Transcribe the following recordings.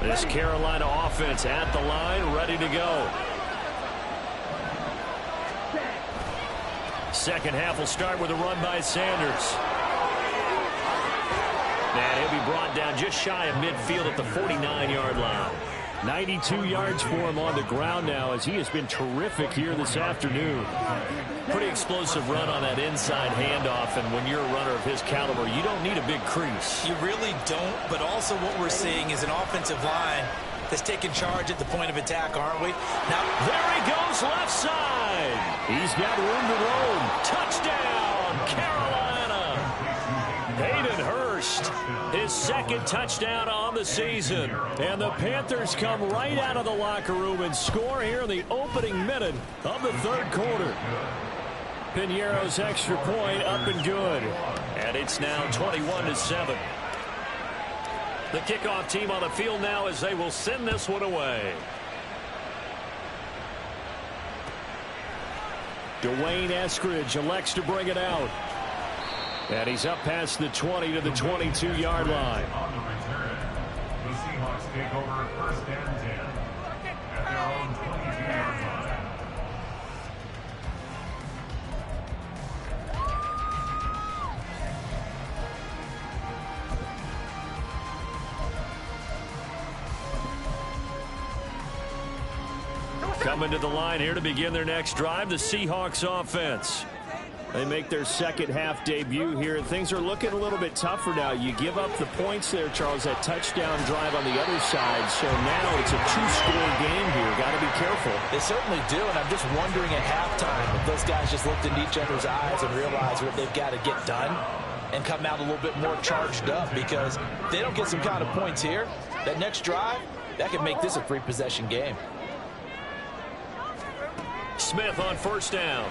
This Carolina offense at the line, ready to go. Second half will start with a run by Sanders. And he'll be brought down just shy of midfield at the 49-yard line. 92 yards for him on the ground now, as he has been terrific here this afternoon. Pretty explosive run on that inside handoff, and when you're a runner of his caliber, you don't need a big crease. You really don't, but also what we're seeing is an offensive line that's taking charge at the point of attack, aren't we? Now, there he goes, left side. He's got room to roam. Touchdown, Carolina. Hayden Hurst, his second touchdown on the season. And the Panthers come right out of the locker room and score here in the opening minute of the third quarter. Piñeiro's extra point up and good. And it's now 21-7. The kickoff team on the field now as they will send this one away. Dwayne Eskridge elects to bring it out. And he's up past the 20 to the 22-yard line. On the return, the Seahawks take over first and 10 at their own 22-yard line. Coming to the line here to begin their next drive, the Seahawks offense. They make their second half debut here, and things are looking a little bit tougher now. You give up the points there, Charles, that touchdown drive on the other side. So now it's a two-score game here. Got to be careful. They certainly do, and I'm just wondering at halftime if those guys just looked into each other's eyes and realized what they've got to get done and come out a little bit more charged up, because if they don't get some kind of points here, that next drive, that could make this a three-possession game. Smith on first down.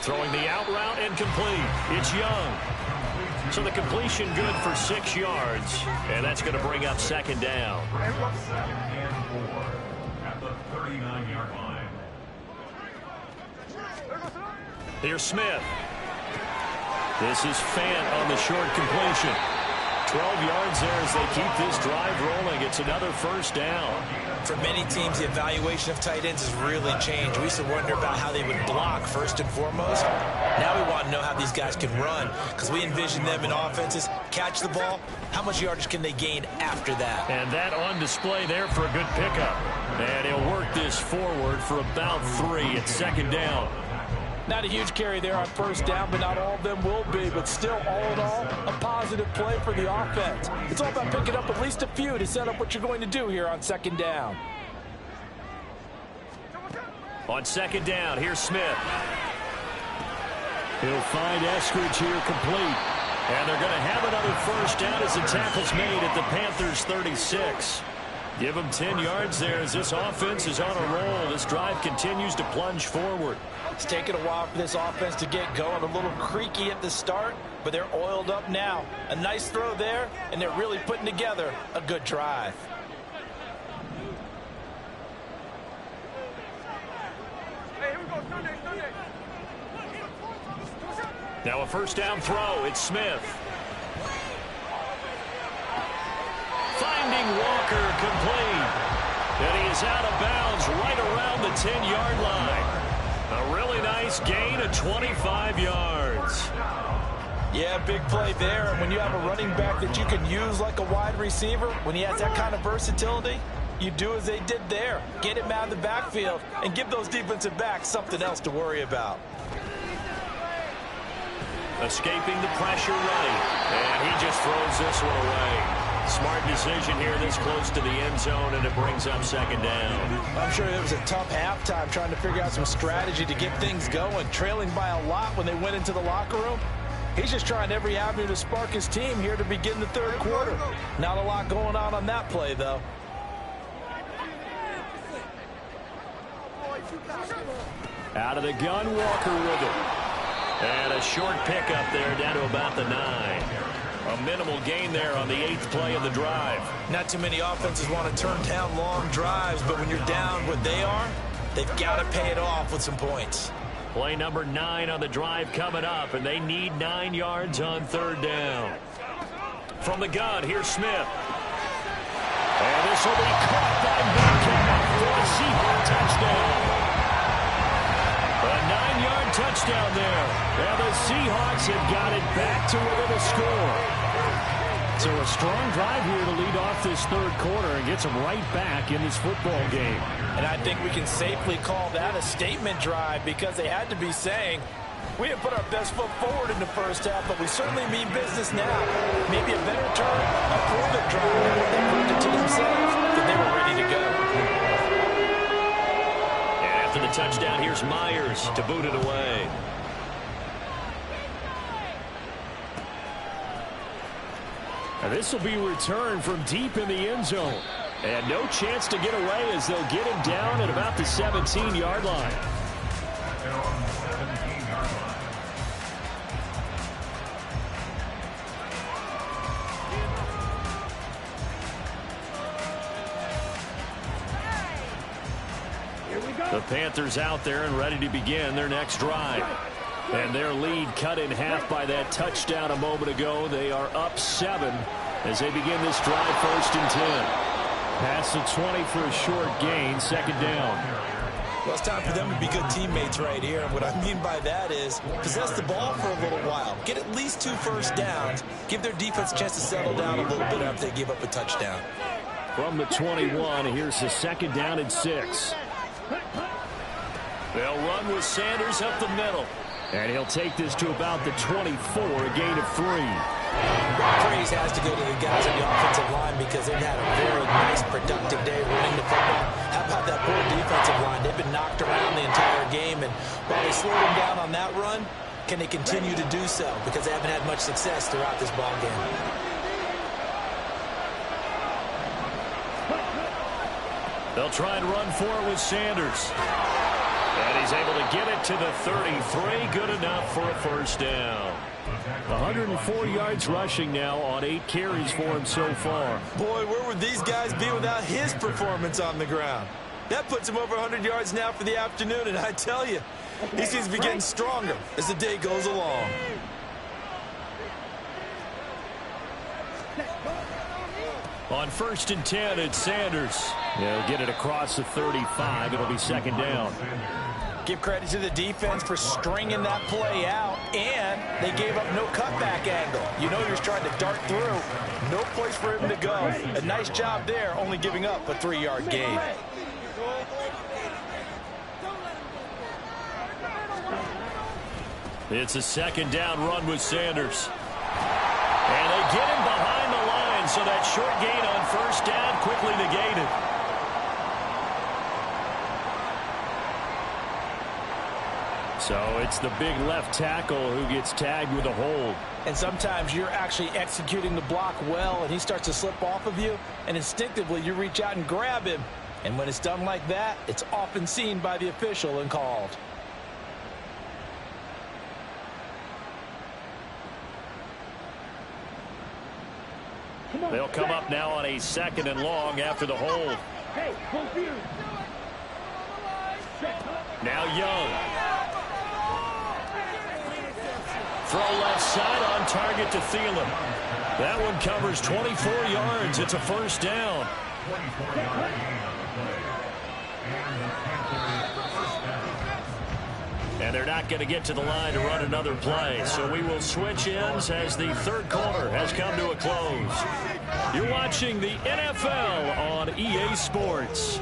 Throwing the out route incomplete. It's Young. So the completion good for 6 yards. And that's going to bring up second down. Second and 4 at the 39-yard line. Here's Smith. This is Fant on the short completion. 12 yards there as they keep this drive rolling. It's another first down. For many teams, the evaluation of tight ends has really changed. We used to wonder about how they would block first and foremost. Now we want to know how these guys can run, because we envision them in offenses catch the ball. How much yardage can they gain after that? And that on display there for a good pickup. And he'll work this forward for about 3 at second down. Not a huge carry there on first down, but not all of them will be. But still, all in all, a positive play for the offense. It's all about picking up at least a few to set up what you're going to do here on second down. On second down, here's Smith. He'll find Eskridge here complete. And they're going to have another first down as the tackle's made at the Panthers' 36. Give them 10 yards there as this offense is on a roll. This drive continues to plunge forward. It's taken a while for this offense to get going. A little creaky at the start, but they're oiled up now. A nice throw there, and they're really putting together a good drive. Now a first down throw. It's Smith. Finding Walker complete. And he is out of bounds right around the 10-yard line. A really nice gain of 25 yards. Yeah, big play there. And when you have a running back that you can use like a wide receiver, when he has that kind of versatility, you do as they did there. Get him out of the backfield and give those defensive backs something else to worry about. Escaping the pressure right. And he just throws this one away. Smart decision here this close to the end zone, and it brings up second down. I'm sure it was a tough halftime trying to figure out some strategy to get things going, trailing by a lot when they went into the locker room. He's just trying every avenue to spark his team here to begin the third quarter. Not a lot going on that play, though. Out of the gun, Walker with it. And a short pickup there down to about the 9. A minimal gain there on the 8th play of the drive. Not too many offenses want to turn down long drives, but when you're down what they are, they've got to pay it off with some points. Play number 9 on the drive coming up, and they need 9 yards on third down. From the gun, here's Smith. And this will be caught by Metcalf for a Seahawks touchdown. A 9-yard touchdown there. And the Seahawks have got it back to within a score. So a strong drive here to lead off this third quarter and gets them right back in this football game. And I think we can safely call that a statement drive because they had to be saying, we have put our best foot forward in the first half, but we certainly mean business now. Maybe a better term, a prove-it drive. They proved it to themselves that they were ready to go. And after the touchdown, here's Myers to boot it away. And this will be returned from deep in the end zone. And no chance to get away as they'll get him down at about the 17-yard line. Their own 17-yard line. The Panthers out there and ready to begin their next drive. And their lead cut in half by that touchdown a moment ago. They are up 7 as they begin this drive, 1st and 10. Past the 20 for a short gain, 2nd down. Well, it's time for them to be good teammates right here. And what I mean by that is possess the ball for a little while. Get at least 2 first downs. Give their defense a chance to settle down a little bit after they give up a touchdown. From the 21, here's the 2nd down and 6. They'll run with Sanders up the middle. And he'll take this to about the 24, a gain of 3. Praise has to go to the guys on the offensive line because they've had a very nice, productive day running the football. How about that poor defensive line? They've been knocked around the entire game, and while they slowed them down on that run, can they continue to do so? Because they haven't had much success throughout this ball game. They'll try and run for it with Sanders. And he's able to get it to the 33. Good enough for a 1st down. 104 yards rushing now on 8 carries for him so far. Boy, where would these guys be without his performance on the ground? That puts him over 100 yards now for the afternoon, and I tell you, he seems to be getting stronger as the day goes along. On 1st and 10, it's Sanders. They'll get it across the 35. It'll be 2nd down. Give credit to the defense for stringing that play out, and they gave up no cutback angle. You know you're trying to dart through. No place for him to go. A nice job there, only giving up a 3-yard gain. It's a 2nd down run with Sanders. And they get him behind the line, so that short gain on 1st down quickly negated. So it's the big left tackle who gets tagged with a hold. And sometimes you're actually executing the block well, and he starts to slip off of you, and instinctively you reach out and grab him. And when it's done like that, it's often seen by the official and called. They'll come up now on a 2nd and long after the hold. Now Young. Throw left side on target to Thielen. That one covers 24 yards. It's a 1st down. And they're not going to get to the line to run another play. So we will switch ends as the third quarter has come to a close. You're watching the NFL on EA Sports.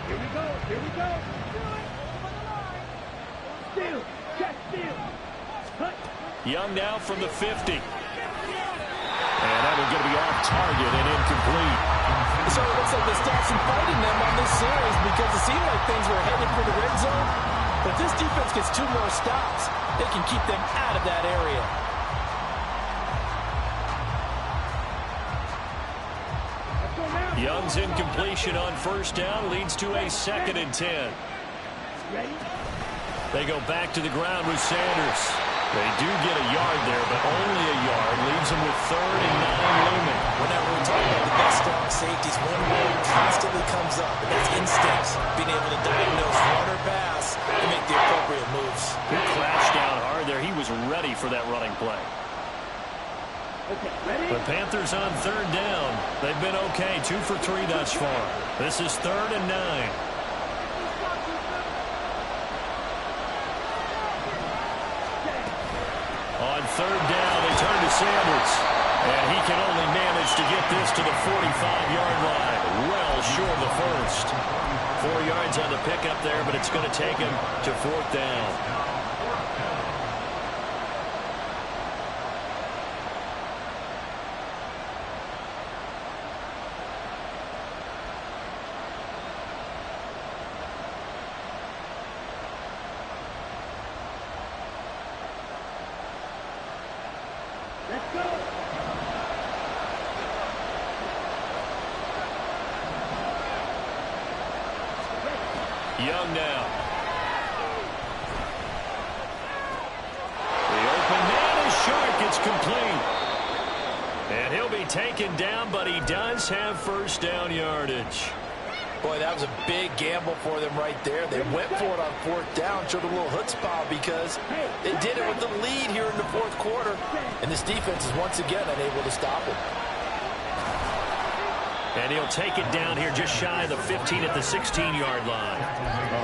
Here we go. Here we go. Steal. Check steal. Cut. Young now from the 50. And that will get to be off target and incomplete. So it looks like the stats and fighting them on this series because it seemed like things were headed for the red zone. But this defense gets 2 more stops. They can keep them out of that area. Young's incompletion on 1st down leads to a 2nd and 10. They go back to the ground with Sanders. They do get a yard there, but only a yard. Leaves them with 3rd and 9 looming. Whenever we talk about the best strong safeties, one word constantly comes up, and that's instincts. Being able to diagnose run or pass and make the appropriate moves. Good crash ready for that running play. Okay, ready? The Panthers on third down. They've been okay, 2 for 3 thus far. This is 3rd and 9. On third down, they turn to Sanders. And he can only manage to get this to the 45-yard line. Well short of the first. 4 yards on the pickup there, but it's going to take him to 4th down. Let's go. Young now. The open man is short. It's complete. And he'll be taken down, but he does have first down yardage. Boy, that was a big gamble for them right there. They went for it on 4th down, showed a little chutzpah because they did it with the lead here in the 4th quarter. And this defense is once again unable to stop him. And he'll take it down here just shy of the 15 at the 16-yard line.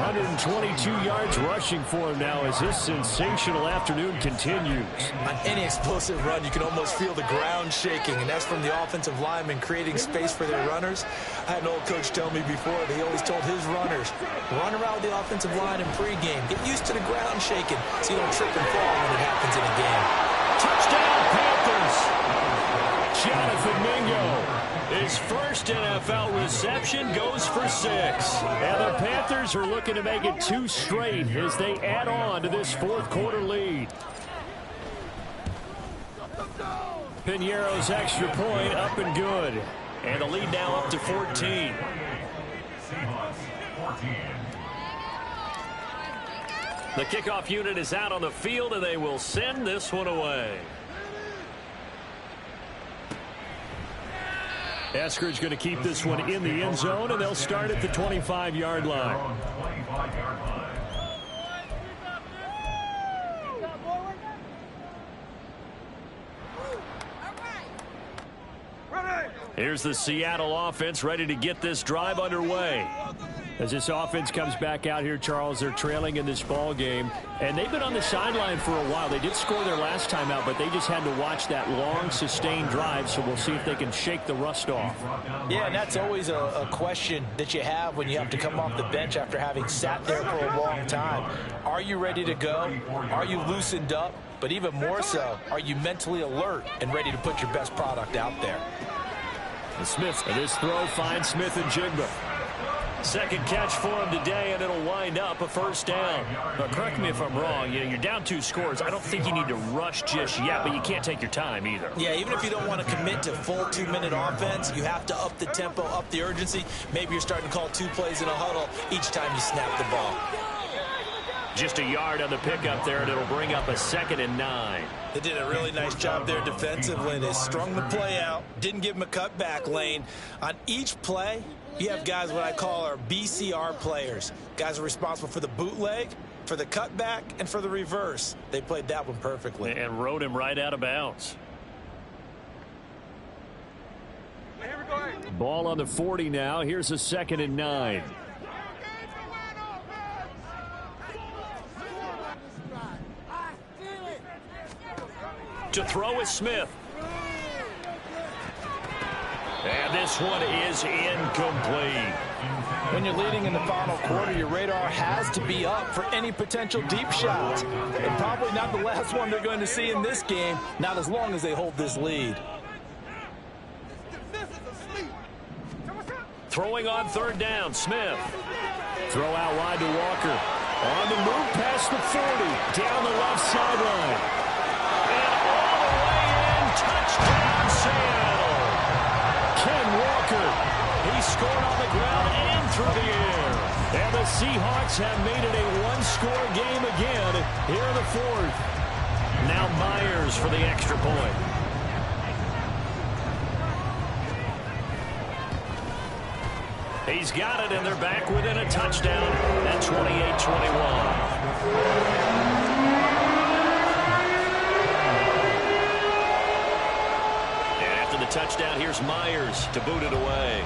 122 yards rushing for him now as this sensational afternoon continues. On any explosive run, you can almost feel the ground shaking, and that's from the offensive linemen creating space for their runners. I had an old coach tell me before, he always told his runners, run around with the offensive line in pregame. Get used to the ground shaking so you don't trip and fall when it happens in a game. Touchdown, Panthers! Jonathan Mingo. His first NFL reception goes for 6. And the Panthers are looking to make it 2 straight as they add on to this 4th quarter lead. Piñeiro's extra point up and good. And the lead now up to 14. Seahawks 14. The kickoff unit is out on the field, and they will send this one away. Eskridge going to keep this one in the end zone, and they'll start at the 25-yard line. Here's the Seattle offense ready to get this drive underway. As this offense comes back out here, Charles, they're trailing in this ball game, and they've been on the sideline for a while. They did score their last time out, but they just had to watch that long, sustained drive, so we'll see if they can shake the rust off. Yeah, and that's always a question that you have when you have to come off the bench after having sat there for a long time. Are you ready to go? Are you loosened up? But even more so, are you mentally alert and ready to put your best product out there? And Smith, and this throw finds Smith and Jigba. Second catch for him today, and it'll wind up a first down. But correct me if I'm wrong. You're down 2 scores. I don't think you need to rush just yet, but you can't take your time either. Yeah, even if you don't want to commit to full 2-minute offense, you have to up the tempo, up the urgency. Maybe you're starting to call 2 plays in a huddle each time you snap the ball. Just a yard on the pickup there, and it'll bring up a 2nd and 9. They did a really nice job there defensively. They strung the play out, didn't give him a cutback lane. On each play, you have guys what I call our BCR players. Guys are responsible for the bootleg, for the cutback, and for the reverse. They played that one perfectly. And rode him right out of bounds. Ball on the 40 now. Here's a 2nd and 9. To throw is Smith. And this one is incomplete. When you're leading in the final quarter, your radar has to be up for any potential deep shots. And probably not the last one they're going to see in this game, not as long as they hold this lead. Throwing on 3rd down, Smith. Throw out wide to Walker. On the move past the 40, down the left sideline. And all the way in, touchdown Seattle. Ken Walker, he scored on the ground and through the air. And the Seahawks have made it a 1-score game again here in the 4th. Now Myers for the extra point. He's got it, and they're back within a touchdown at 28-21. touchdown. Here's Myers to boot it away.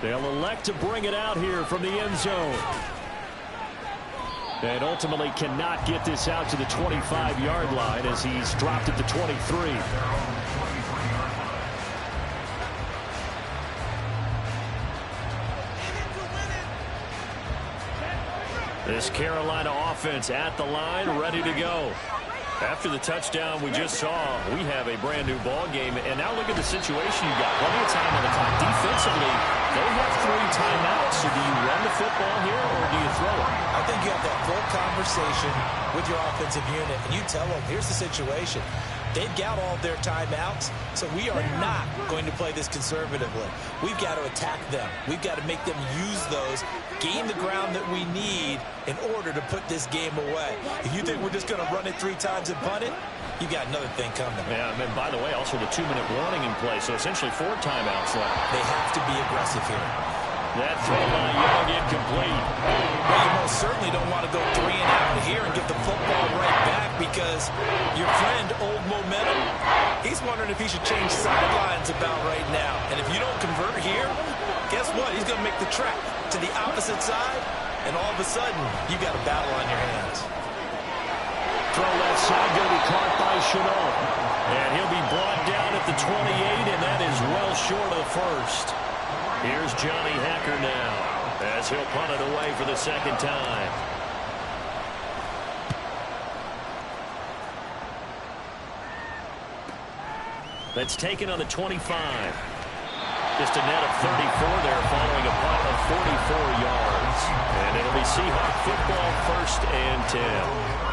They'll elect to bring it out here from the end zone. And ultimately cannot get this out to the 25-yard line as he's dropped at the 23. This Carolina offense at the line, ready to go. After the touchdown we just saw, we have a brand new ball game. And now look at the situation you got. Plenty of time on the clock. Defensively, they have 3 timeouts. So do you run the football here or do you throw it? I think you have that full conversation with your offensive unit, and you tell them, here's the situation. They've got all their timeouts, so we are not going to play this conservatively. We've got to attack them. We've got to make them use those, gain the ground that we need in order to put this game away. If you think we're just going to run it 3 times and punt it, you got another thing coming. Yeah, and by the way, also the 2-minute warning in play, so essentially 4 timeouts left. They have to be aggressive here. That throw by Young incomplete. Well, you most certainly don't want to go 3 and out here and get the football right back because your friend, Old Momentum, he's wondering if he should change sidelines about right now. And if you don't convert here, guess what? He's going to make the trek to the opposite side, and all of a sudden, you've got a battle on your hands. Throw left side, going to be caught by Shenault. And he'll be brought down at the 28, and that is well short of the first. Here's Johnny Hacker now as he'll punt it away for the second time. That's taken on the 25. Just a net of 34 there following a punt of 44 yards. And it'll be Seahawk football, 1st and 10.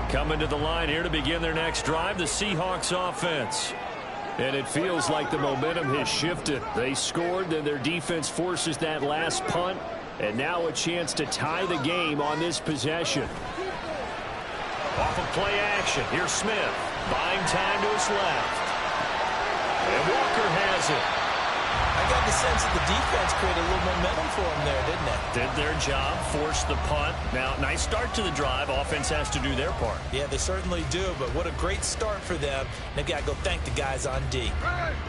Coming to the line here to begin their next drive, the Seahawks offense. And it feels like the momentum has shifted. They scored, then their defense forces that last punt, and now a chance to tie the game on this possession. Off of play action, here's Smith, buying time to his left. And Walker has it. I got the sense that the defense created a little momentum for them there, didn't it? Did their job, forced the punt. Now, nice start to the drive. Offense has to do their part. Yeah, they certainly do, but what a great start for them. They've got to go thank the guys on D.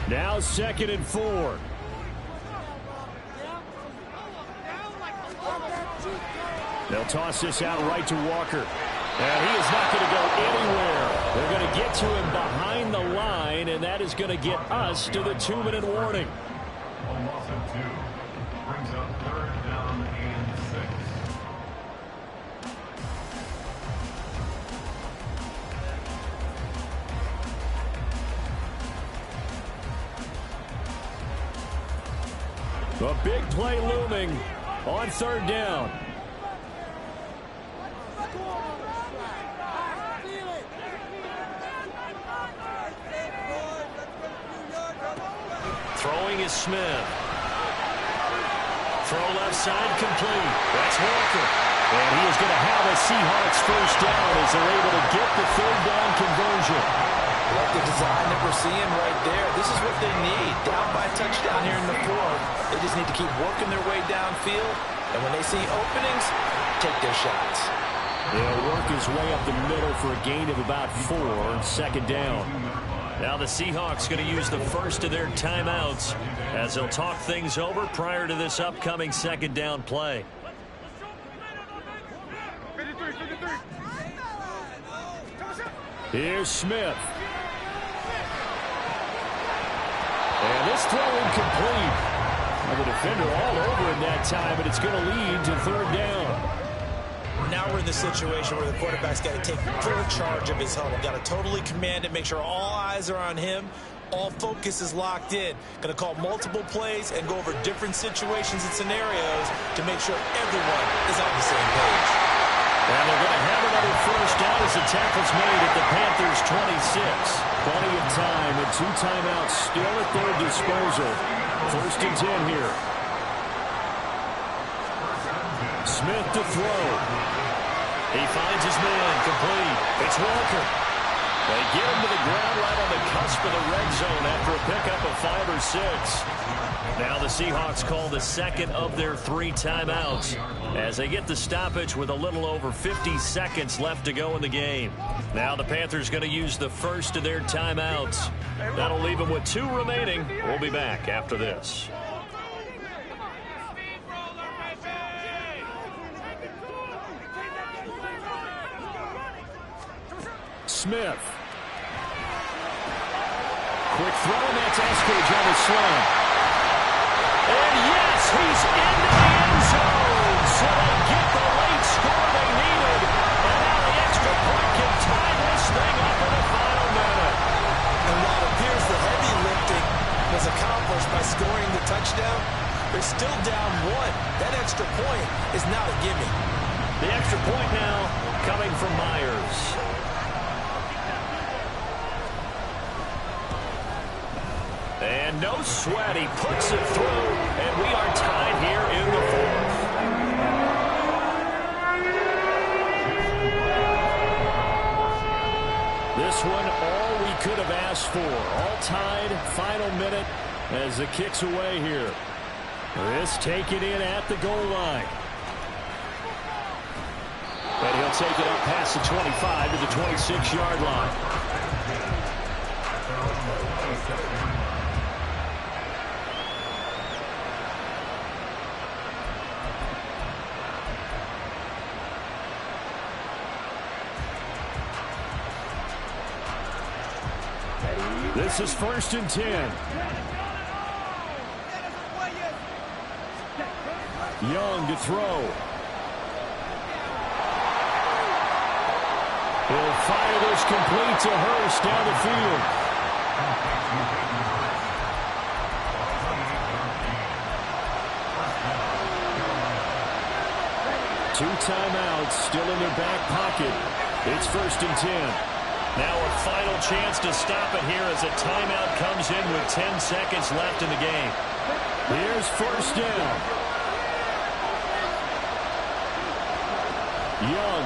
Now 2nd and 4. They'll toss this out right to Walker. And he is not going to go anywhere. They're going to get to him behind the line, and that is going to get us to the 2-minute warning. A loss of 2 brings up 3rd down and 6. A big play looming on 3rd down. Throwing is Smith. Throw left side complete. That's Walker. And he is going to have a Seahawks 1st down as they're able to get the 3rd down conversion. Like the design that we're seeing right there. This is what they need. Down by a touchdown here in the 4th. They just need to keep working their way downfield. And when they see openings, take their shots. They'll work his way up the middle for a gain of about 4. 2nd down. Now the Seahawks going to use the first of their timeouts as they'll talk things over prior to this upcoming 2nd down play. Here's Smith. And this throw incomplete. The defender all over him that time, but it's going to lead to 3rd down. Now we're in the situation where the quarterback's got to take full charge of his huddle. Got to totally command it, make sure all eyes are on him. All focus is locked in. Going to call multiple plays and go over different situations and scenarios to make sure everyone is on the same page. And they're going to have another 1st down as the tackle's made at the Panthers' 26. Plenty of time and 2 timeouts still at their disposal. 1st and 10 here. Smith to throw. He finds his man complete. It's Walker. They get him to the ground right on the cusp of the red zone after a pickup of 5 or 6. Now the Seahawks call the second of their 3 timeouts as they get the stoppage with a little over 50 seconds left to go in the game. Now the Panthers going to use the first of their timeouts. That'll leave them with 2 remaining. We'll be back after this. Smith. Quick throw, and that's Eskridge on the slam. And yes, he's into the end zone. So they get the late score they needed. And now the extra point can tie this thing up in the final minute. And while it appears the heavy lifting was accomplished by scoring the touchdown, they're still down 1. That extra point is not a gimme. The extra point now coming from Myers. And no sweat, he puts it through, and we are tied here in the 4th. This one, all we could have asked for. All tied, final minute as the kick's away here. This taken in at the goal line. And he'll take it up past the 25 to the 26-yard line. This is 1st and 10. Young to throw. He'll fire this complete to Hurst down the field. Two timeouts still in their back pocket. It's 1st and 10. Now a final chance to stop it here as a timeout comes in with 10 seconds left in the game. Here's 1st down. Young.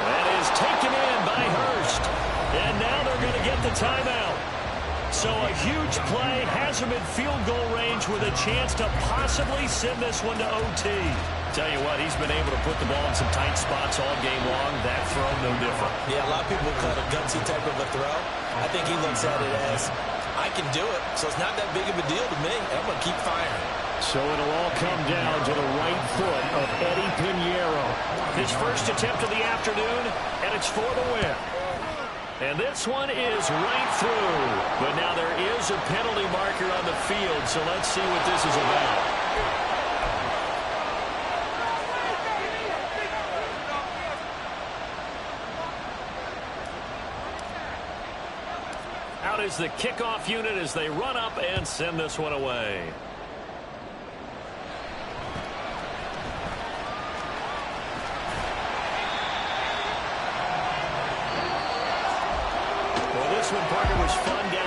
That is taken in by Hurst. And now they're going to get the timeout. So a huge play has him in field goal range with a chance to possibly send this one to OT. Tell you what, he's been able to put the ball in some tight spots all game long. That throw, no different. Yeah, a lot of people call it a gutsy type of a throw. I think he looks at it as, I can do it, so it's not that big of a deal to me. I'm going to keep firing. So it'll all come down to the right foot of Eddie Pinheiro. His first attempt of the afternoon, and it's for the win. And this one is right through. But now there is a penalty marker on the field, so let's see what this is about. Out is the kickoff unit as they run up and send this one away. Well, this one, partner, was fun.